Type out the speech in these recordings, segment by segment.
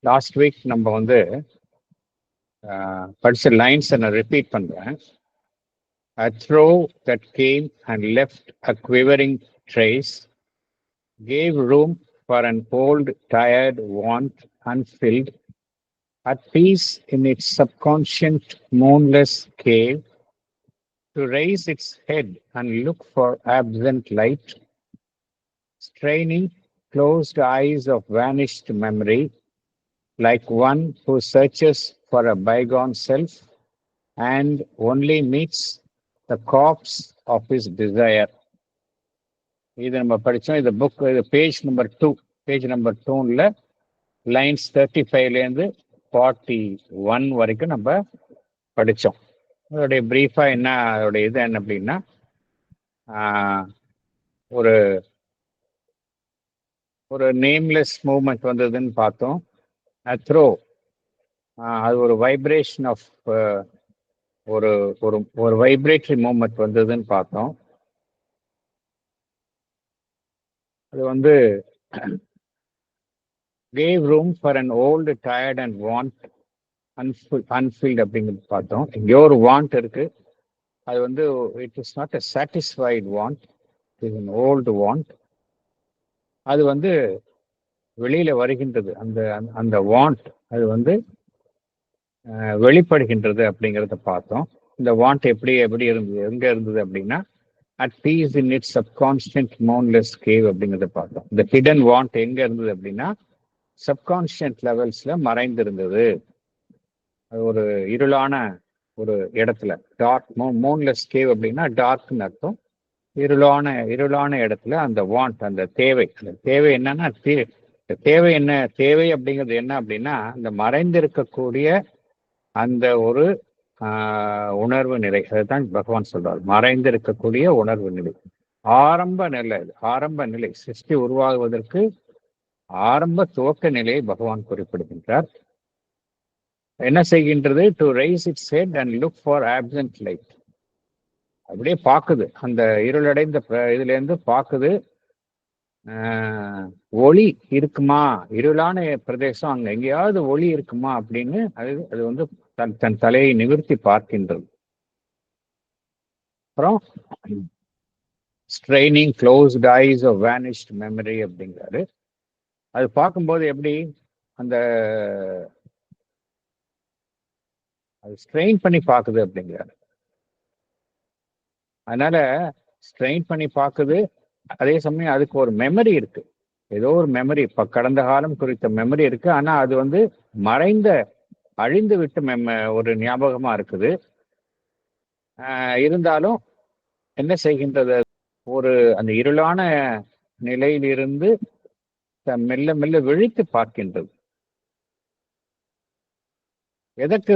Last week நம்ம வந்து படித்த லைன்ஸை நான் ரிப்பீட் பண்ணுறேன். A throw that came and left a quivering trace gave room for an old, tired want unfilled, at peace in its subconscious, moonless cave, to raise its head and look for absent light, straining closed eyes of vanished memory, like one who searches for a bygone self and only meets the corpse of his desire. இது நம்ம படித்தோம். இது book, இது page number 2ல lines 35லேருந்து 41 வரைக்கும் நம்ம படித்தோம். அதோடைய ப்ரீஃபாக என்ன, அதோடைய இது என்ன அப்படின்னா, ஒரு ஒரு நேம்லெஸ் மூமெண்ட் வந்ததுன்னு பார்த்தோம். த்ரோ, அது ஒரு வைப்ரேஷன் ஆஃப் ஒரு ஒரு ஒரு வைப்ரேட்டரி மூமெண்ட் வந்ததுன்னு பார்த்தோம். அது வந்து gave room for an old, tired and want unfilled அப்படிங்கிறது பார்த்தோம். எங்கேயோ ஒரு வாண்ட் இருக்கு, அது வந்து it is not a satisfied want, it is an old want. அது வந்து வெளியில வருகின்றது, அந்த அந்த வாண்ட் அது வந்து வெளிப்படுகின்றது அப்படிங்கிறத பார்த்தோம். இந்த வாண்ட் எப்படி இருந்தது, எங்க இருந்தது அப்படின்னா, at peace in its subconscious mountless cave அப்படிங்கிறத பார்த்தோம். இந்த ஹிடன் வாண்ட் எங்க இருந்தது அப்படின்னா, சப்கான்ஷியன்ட் லெவல்ஸ்ல மறைந்திருந்தது. அது ஒரு இருளான ஒரு இடத்துல, டார்க் மவுண்ட்லெஸ் கேவ் அப்படின்னா டார்க்னு அர்த்தம். இருளான இடத்துல அந்த வாண்ட், அந்த தேவை என்னன்னா, தேவை என்ன, தேவை அப்படிங்கிறது என்ன அப்படின்னா, இந்த மறைந்திருக்கக்கூடிய அந்த ஒரு உணர்வு நிலை. அதுதான் பகவான் சொல்றார், மறைந்திருக்கக்கூடிய உணர்வு நிலை, ஆரம்ப நிலை. சிருஷ்டி உருவாகுவதற்கு ஆரம்ப துவக்க நிலையை பகவான் குறிப்பிடுகின்றார். என்ன செய்கின்றது? To rice it's head and look for absent light. அப்படியே பார்க்குது, அந்த இருளடைந்த இதுல இருந்து பார்க்குது, ஒளி இருக்குமா, இருளான பிரதேசம் அங்க எங்கேயாவது ஒளி இருக்குமா அப்படின்னு அது வந்து தன் தலையை நிமிர்த்தி பார்க்கின்றது. அப்புறம் straining closed eyes of vanished memory அப்படிங்கிறாரு. அது பார்க்கும்போது எப்படி அந்த அது ஸ்ட்ரெயின் பண்ணி பார்க்குது அப்படிங்கிறாரு. அதனால ஸ்ட்ரெயின் பண்ணி பார்க்குது, அதே சமயம் அதுக்கு ஒரு மெமரி இருக்கு, ஏதோ ஒரு மெமரி, இப்ப கடந்த காலம் குறித்த மெமரி இருக்கு. ஆனா அது வந்து அழிந்து விட்டு ஒரு ஞாபகமா இருக்குது. இருந்தாலும் என்ன செய்கின்றது, ஒரு அந்த இருளான நிலையிலிருந்து மெல்ல மெல்ல விழித்து பார்க்கின்றது. எதற்கு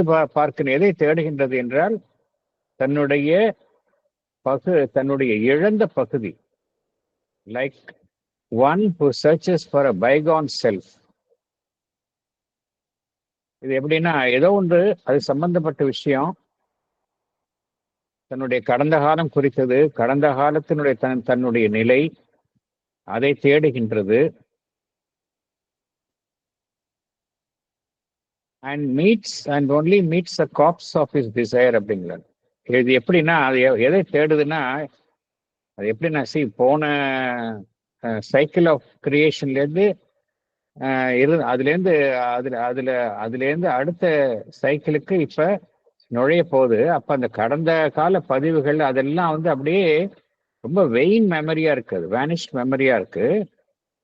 எதை தேடுகின்றது என்றால், தன்னுடைய இழந்த பகுதி, like one who searches for a bygone self. இது எப்படின்னா, ஏதோ ஒன்று அது சம்பந்தப்பட்ட விஷயம், தன்னுடைய கடந்த காலம் குறித்தது, கடந்த காலத்தினுடைய தன்னுடைய நிலை, அதை தேடுகின்றது. and only meets the corpse of his desire அப்படிங்கிறார். இது எப்படின்னா, அது எதை தேடுதுன்னா, அது எப்படின்னா, போன சைக்கிள் ஆஃப் கிரியேஷன்லேருந்து அதுலேருந்து அடுத்த சைக்கிளுக்கு இப்ப நுழைய போகுது. அப்ப அந்த கடந்த கால பதிவுகள் அதெல்லாம் வந்து அப்படியே ரொம்ப வெயின் மெமரியா இருக்கு, அது வேனிஷ்ட் மெமரியா இருக்கு.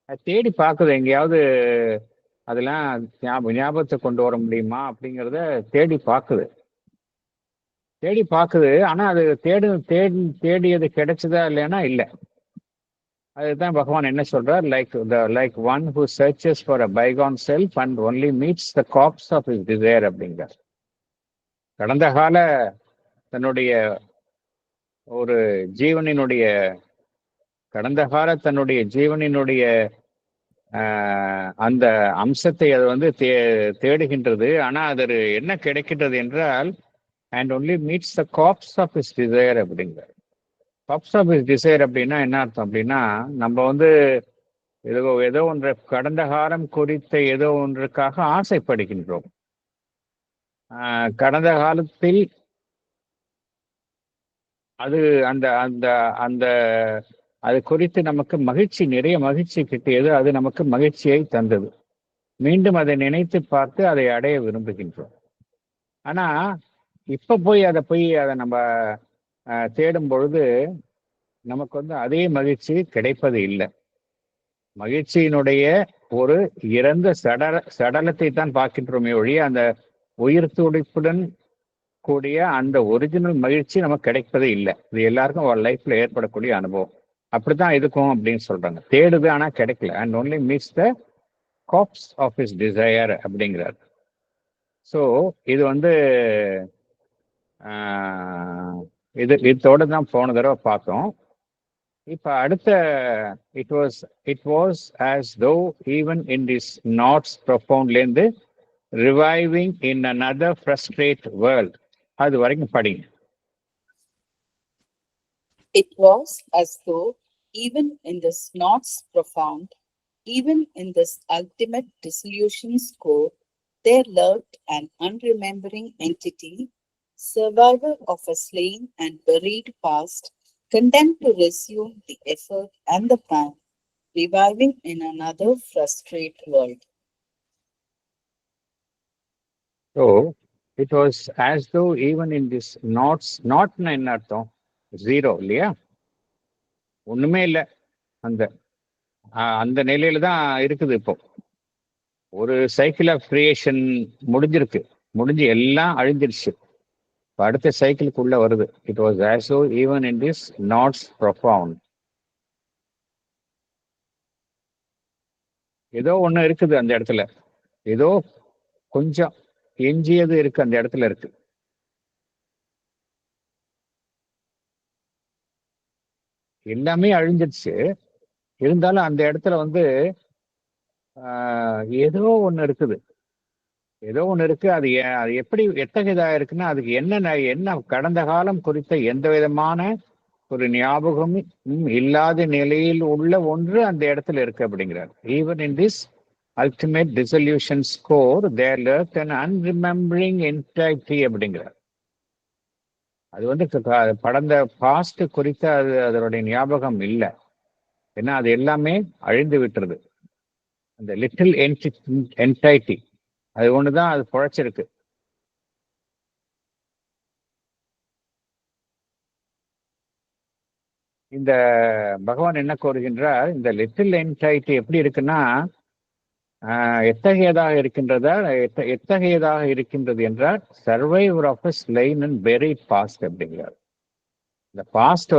அது தேடி பார்க்குது, எங்கேயாவது அதெல்லாம் ஞாபகத்தை கொண்டு வர முடியுமா அப்படிங்கிறத தேடி பார்க்குது. ஆனா அது தேடியது கிடைச்சதா இல்லைன்னா இல்லை. அதுதான் பகவான் என்ன சொல்றார், like one who searches for a bygone self and only meets the corpse of his desire அப்படிங்கிறார். கடந்த கால தன்னுடைய ஒரு ஜீவனினுடைய அந்த அம்சத்தை அது வந்து தேடுகின்றது. ஆனா அது என்ன கிடைக்கின்றது என்றால், and only meets the corpse of his desire அப்படிங்கிறார். காப்ஸ் ஆஃப் ஹிஸ் டிசைர் அப்படின்னா என்ன அர்த்தம் அப்படின்னா, நம்ம வந்து ஏதோ ஒன்று கடந்த காலம் குறித்த ஏதோ ஒன்றுக்காக ஆசைப்படுகின்றோம். கடந்த காலத்தில் அது அந்த அந்த அந்த அது குறித்து நமக்கு நிறைய மகிழ்ச்சி கிட்டியது. அது நமக்கு மகிழ்ச்சியை தந்தது. மீண்டும் அதை நினைத்து பார்த்து அதை அடைய விரும்புகின்றோம். ஆனா இப்ப அதை நம்ம தேடும் பொழுது நமக்கு அதே மகிழ்ச்சி கிடைப்பது இல்லை. மகிழ்ச்சியினுடைய ஒரு இறந்த சடலத்தை தான் பார்க்கின்றோமே ஒழிய அந்த உயிர் துடிப்புடன் கூடிய அந்த ஒரிஜினல் மகிழ்ச்சி நமக்கு கிடைப்பதே இல்லை. இது எல்லாருக்கும் ஒரு லைஃப்ல ஏற்படக்கூடிய அனுபவம். அப்படித்தான் இருக்கும் அப்படின்னு சொல்றாங்க. தேடுது ஆனா கிடைக்கல. And only meets the corpse of his desire அப்படிங்கிறார். ஸோ இது இதோட தான் போன தடவை பார்த்தோம். இப்ப அடுத்த it was as though even in this knots ப்ரொஃபவுண்ட்லேருந்து reviving in another frustrate world. அது வரைக்கும் படிங்க. It was as though even in this knots profound, even in this ultimate dissolution's core, there lurked an unremembering entity, survivor of a slain and buried past, condemned to resume the effort and the pang, reviving in another frustrate world. So it was as though even in this நாட்னா என்ன அர்த்தம்? Zero இல்லையா? ஒண்ணுமே இல்லை. அந்த அந்த நிலையில தான் இருக்குது. இப்போ ஒரு சைக்கிள் ஆஃப் கிரியேஷன் முடிஞ்சு எல்லாம் அழிஞ்சிருச்சு. அடுத்த சைக்கிளுக்குள்ள வருது. It was as though even in this knots profound. ஏதோ ஒண்ணு இருக்குது அந்த இடத்துல. ஏதோ கொஞ்சம் எஞ்சியது இருக்கு அந்த இடத்துல இருக்கு. எல்லாமே அழிஞ்சிருச்சு. இருந்தாலும் அந்த இடத்துல ஏதோ ஒண்ணு இருக்குது. அது எப்படி எத்தகையதா இருக்குன்னா அதுக்கு என்ன கடந்த காலம் குறித்த எந்த விதமான ஒரு ஞாபகமும் இல்லாத நிலையில் உள்ள ஒன்று அந்த இடத்துல இருக்கு அப்படிங்கிறார். Even in this ultimate dissolution score there lurked an unremembering entity அப்படிங்கிறார். அது படந்த பாஸ்ட் குறித்த அதனுடைய ஞாபகம் இல்லை. ஏன்னா அது எல்லாமே அழிந்து விட்டுறது. அந்த லிட்டில் என்டைட்டி அது ஒண்ணுதான் அது குழைச்சிருக்கு. இந்த பகவான் என்ன கோருகின்றார்? இந்த லிட்டில் என்டைட்டி எப்படி இருக்குன்னா எத்தகையதாக இருக்கின்றது என்றால் survivor of a slain and buried past அப்படிங்கிறார். இந்த பாஸ்ட்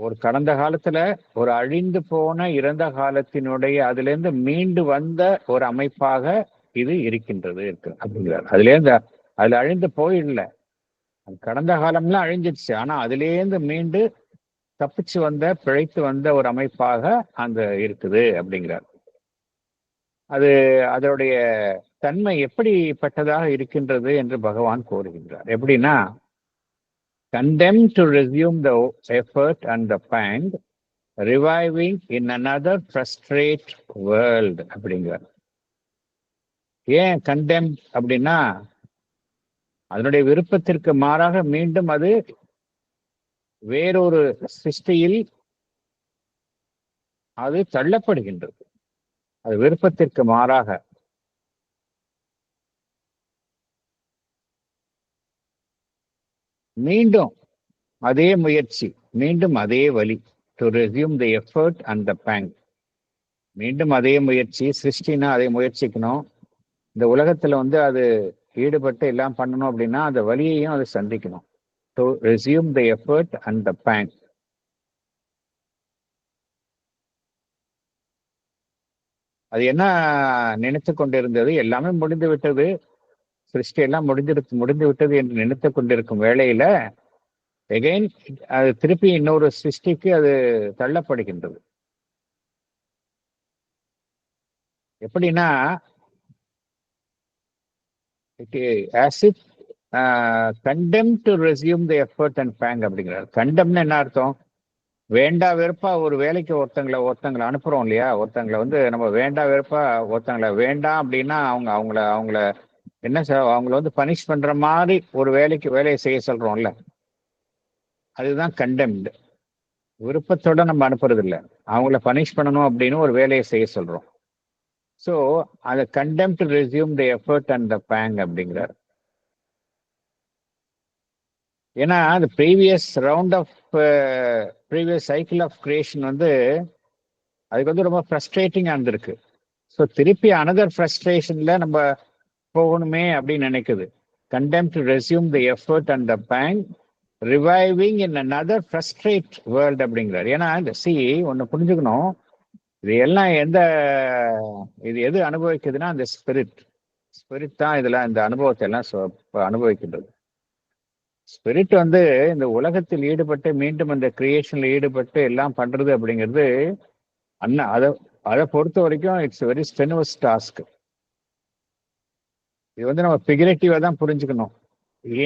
ஒரு கடந்த காலத்துல ஒரு அழிந்து போன இறந்த காலத்தினுடைய அதுல இருந்து மீண்டு வந்த ஒரு அமைப்பாக இது இருக்கின்றது அப்படிங்கிறார். அதுல அழிந்து போயிடல. கடந்த காலம்லாம் அழிஞ்சிடுச்சு. ஆனா அதுலேருந்து மீண்டு பிழைத்து வந்த ஒரு அமைப்பாக அந்த இருக்குது அப்படிங்கிறார். அதோடைய தன்மை எப்படிப்பட்டதாக இருக்கின்றது என்று பகவான் கோருகின்றார். எப்படின்னா condemned to resume the effort and the pang, reviving in another frustrate world அப்படிங்கிறார். ஏன் கண்டெம் அப்படின்னா அதனுடைய விருப்பத்திற்கு மாறாக மீண்டும் அது வேறொரு சிருஷ்டியில் அது தள்ளப்படுகின்றது. அது விருப்பத்திற்கு மாறாக மீண்டும் அதே முயற்சி, மீண்டும் அதே வழி. To resume the effort and the pang. மீண்டும் அதே முயற்சி. சிருஷ்டினா அதை முயற்சிக்கணும். இந்த உலகத்துல அது ஈடுபட்டு எல்லாம் பண்ணணும் அப்படின்னா அந்த வழியையும் அதை சந்திக்கணும். To resume the effort and the pang. அது என்ன நினைத்து கொண்டிருந்தது? எல்லாமே முடிந்து விட்டது, சிருஷ்டி எல்லாம் முடிந்து விட்டது என்று நினைத்து கொண்டிருக்கும் வேளையில எகைன் அது திருப்பி இன்னொரு சிருஷ்டிக்கு அது தள்ளப்படுகின்றது. எப்படின்னா as if condemned to resume the effort and pang அப்படிங்கிறார். கண்டம்னு என்ன அர்த்தம்? வேண்டா வெறுப்பா ஒரு வேலைக்கு ஒருத்தங்களை அனுப்புறோம் இல்லையா, ஒருத்தங்களை வந்து நம்ம வேண்டா வெறுப்பா ஒருத்தங்களை வேண்டாம் அப்படின்னா அவங்கள என்ன சார் அவங்கள வந்து பனிஷ் பண்ற மாதிரி ஒரு வேலையை செய்ய சொல்றோம்ல, அதுதான் கண்டெம்டு. விருப்பத்தோட நம்ம அனுப்புறது இல்லை, அவங்கள பனிஷ் பண்ணணும் அப்படின்னு ஒரு வேலையை செய்ய சொல்றோம். ஸோ அதை condemn to resume the effort and the pang அப்படிங்கிறார். ஏன்னா அந்த ப்ரீவியஸ் சைக்கிள் ஆஃப் கிரியேஷன் வந்து அதுக்கு வந்து ரொம்ப ஃப்ரஸ்ட்ரேட்டிங்காக இருந்திருக்கு. ஸோ திருப்பி அனதர் ஃப்ரஸ்ட்ரேஷன்ல நம்ம போகணுமே அப்படின்னு நினைக்குது. Condemn to resume the effort and the pang reviving in another frustrate world அப்படிங்கிறார். ஏன்னா இந்த ஒன்று புரிஞ்சுக்கணும், இது எல்லாம் இது எது அனுபவிக்குதுன்னா அந்த ஸ்பிரிட் தான் இதுல இந்த அனுபவத்தை எல்லாம் அனுபவிக்கின்றது. ஸ்பிரிட் வந்து இந்த உலகத்தில் ஈடுபட்டு மீண்டும் இந்த கிரியேஷன்ல ஈடுபட்டு எல்லாம் பண்றது அப்படிங்கிறது அதை பொறுத்த வரைக்கும் இட்ஸ் வெரி ஸ்ட்ரெனுவஸ் டாஸ்க். இது வந்து நம்ம ஃபிகரேட்டிவா தான் புரிஞ்சுக்கணும்.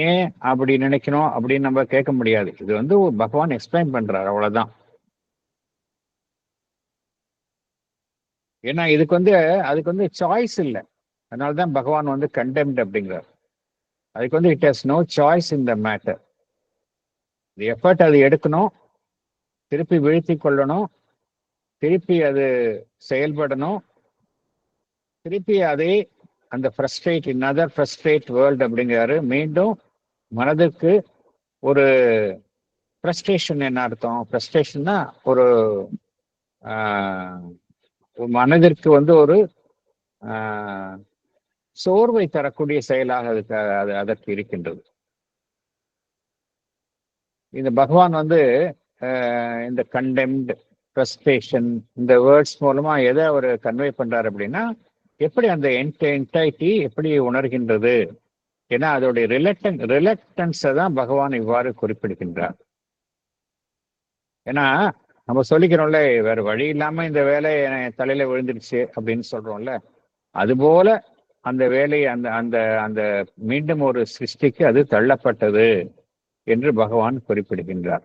ஏன் அப்படி நினைக்கணும் அப்படின்னு நம்ம கேட்க முடியாது. இது வந்து பகவான் எக்ஸ்பிளைன் பண்றாரு, அவ்வளவுதான். ஏன்னா அதுக்கு வந்து சாய்ஸ் இல்லை. அதனாலதான் பகவான் வந்து கண்டெம்ட் அப்படிங்கிறார். அதுக்கு வந்து it has no choice in the matter. The effort அது எடுக்கணும், திருப்பி வீழ்த்தி கொள்ளணும், திருப்பி அது செயல்படணும், திருப்பி அதே அந்த another frustrate வேர்ல்ட் அப்படிங்கிறாரு. மீண்டும் மனதிற்கு ஒரு ஃப்ரஸ்ட்ரேஷன். என்ன அர்த்தம்? ஃப்ரஸ்ட்ரேஷன்னா ஒரு மனதிற்கு வந்து ஒரு சோர்வை தரக்கூடிய செயலாக அதற்கு இருக்கின்றது. இந்த பகவான் வந்து இந்த கண்டெம்ட், ஃப்ரஸ்ட்ரேஷன் இந்த வேர்ட்ஸ் மூலமா எதை அவர் கன்வே பண்றாரு அப்படின்னா, எப்படி அந்த என்டைட்டி எப்படி உணர்கின்றது. ஏன்னா அதோடைய ரிலக்டன்ஸை தான் பகவான் இவ்வாறு குறிப்பிடுகின்றார். ஏன்னா நம்ம சொல்லிக்கிறோம்ல, வேற வழி இல்லாம இந்த வேலை தலையில விழுந்துருச்சு அப்படின்னு சொல்றோம்ல, அதுபோல அந்த வேலை அந்த அந்த அந்த மீண்டும் ஒரு சிருஷ்டிக்கு அது தள்ளப்பட்டது என்று பகவான் குறிப்பிடுகின்றார்.